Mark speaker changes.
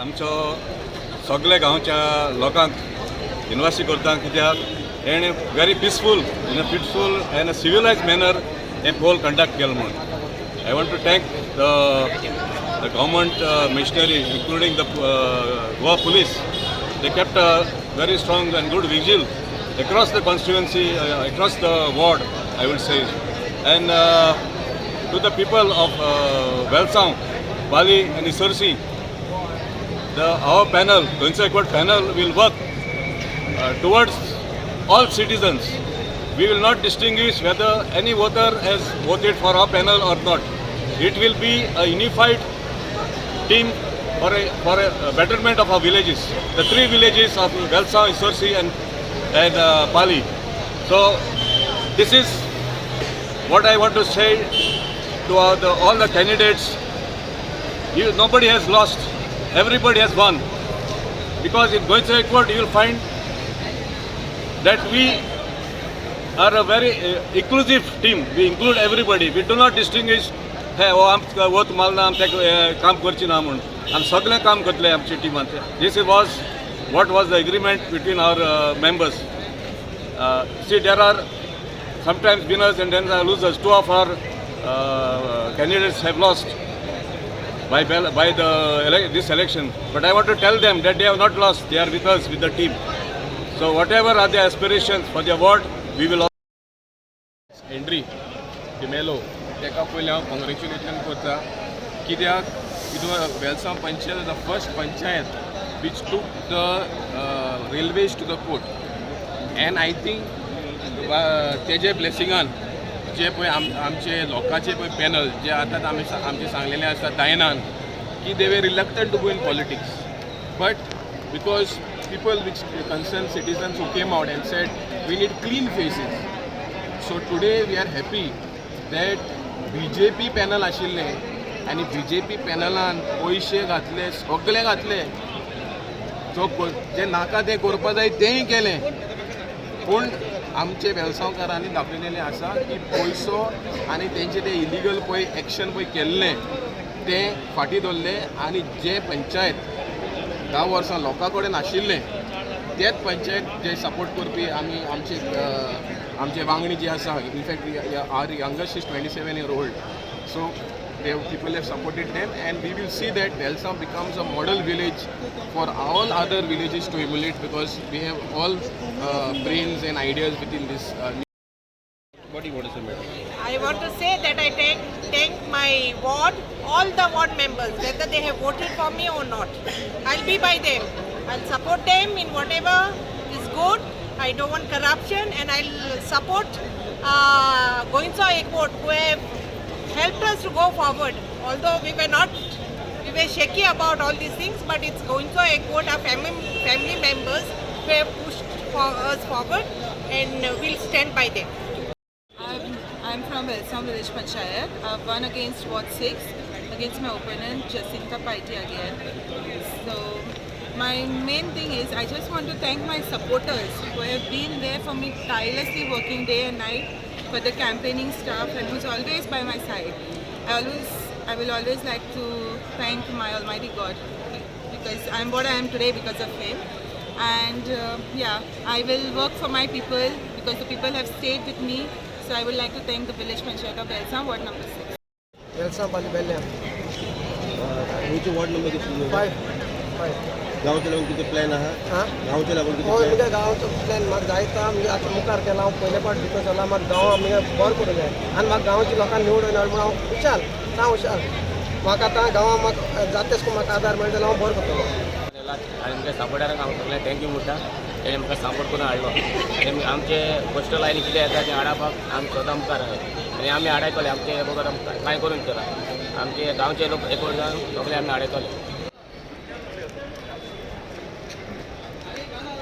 Speaker 1: आमचो सगळे गांवच्या लोकांक इन्वायट करता कित्याक हेणें very peaceful in a peaceful and a civilised manner हे पोल कंडक्ट केलो म्हणून. I want to thank the government machinery including the Goa police. They kept a very strong and good vigil across the constituency, across the ward, I would say. And to the people of Velsao, Bali and Isursi, our panel, Goencho Ekvot panel, will work towards all citizens. We will not distinguish whether any voter has voted for our panel or not. It will be a unified team for a betterment of our villages, the 3 villages of Velsao, Isursi and Pali. So this is what I want to say to all the candidates. Nobody has lost, everybody has won, because in Goencho Ekvot you will find that we are a very inclusive team. We include everybody. We do not distinguish हे आम वत मारना आम काम करची ना म्हणून आम सगळें काम करतले आमची टिमान. This was what was the agreement between our members. See, there are sometimes winners and then losers. 2 of our candidates have lost by this election, but I want to tell them that they have not lost. They are with us, with the team. So whatever are their aspirations for the award, we will all
Speaker 2: Henry Dimelo. तेका पयलीं हांव congratulations करता कित्याक Velsao panchayat the first panchayat which took the railways to the court and I think तेजे ब्लेसिंगान जे पळय आमचे लोकांचे पळय पॅनल जे आतां आमचे सांगलेले आसा दायनान की they were reluctant to go in politics, but because people which concern citizens who came out and said we need clean faces. So today we are happy that BJP panel आशिल्लें आनी BJP पॅनलान पयशे घातले, सगळे घातले, जे नाका तें करपा जाय तेंय केलें. पूण आमचे वेलसांवकारांनी दाखयलेलें आसा की पयसो आनी तेंचे तें इलिगल पळय एक्शन पळय केल्लें तें फाटीं दवरलें आनी जे पंचायत 10 वर्सां लोकां कडेन आशिल्लें तेच पंचायत जे सपोर्ट करपी आमचे वांगडी जे आसा. In fact our youngest is 27 years old. So people have supported them, and we will see that Velsao becomes a model village for all other villages to emulate, because we have all brains and ideas within this. What do you want to say, madam?
Speaker 3: I want to say that I thank my ward, all the ward members, whether they have voted for me or not. I'll be by them. I'll support them in whatever is good. I don't want corruption, and I'll support Goencho Ekvot, who have helped us to go forward. Although we were shaky about all these things, but it's Goencho Ekvot, our family members, who have pushed us forward, and we'll stand by them.
Speaker 4: I'm from Velsao Village Panchayat. I've won against Ward 6, against my opponent Jacinta Paiti again. So my main thing is I just want to thank my supporters who have been there for me, tirelessly working day and night for the campaigning staff, and who's always by my side. I will always like to thank my Almighty God, because I'm what I am today because of Him. And I will work for my people because the people have stayed with me. So I would like to thank the village Panchayat of Velsao, ward number 6.
Speaker 5: Velsao Pali Belliam.
Speaker 6: which ward number कितने?
Speaker 5: 5.
Speaker 6: गाँव के लोगों की plan है?
Speaker 5: हाँ?
Speaker 6: गाँव के लोगों की
Speaker 5: मुझे गाँव तो प्लान मग जायता म्हणजे आता मुखार केला पहिले पाट भितर चला मग गाँव आमी बर करूं जाय आनी म्हाका गांवची लोकांनी निवडून हाडून हांव विचार म्हाका आतां गांवां म्हाका जातेच म्हाका आदार मेळटा जाल्यार हांव बरो करतलो.
Speaker 7: आमच्या सपोर्टारांक हांव सगळें थँक्यू म्हणटा, तेणे म्हाका सपोर्ट करून हाडलो. आनी आमचे पोस्टल लायनी कितें येता तें हाडपाक आमी स्वता मुखार आनी आमी हाडयतले. आमचे बगर कांय करून केला, आमचे गांवचे लोक एकवट जावन सगळे आमी हाडयतले.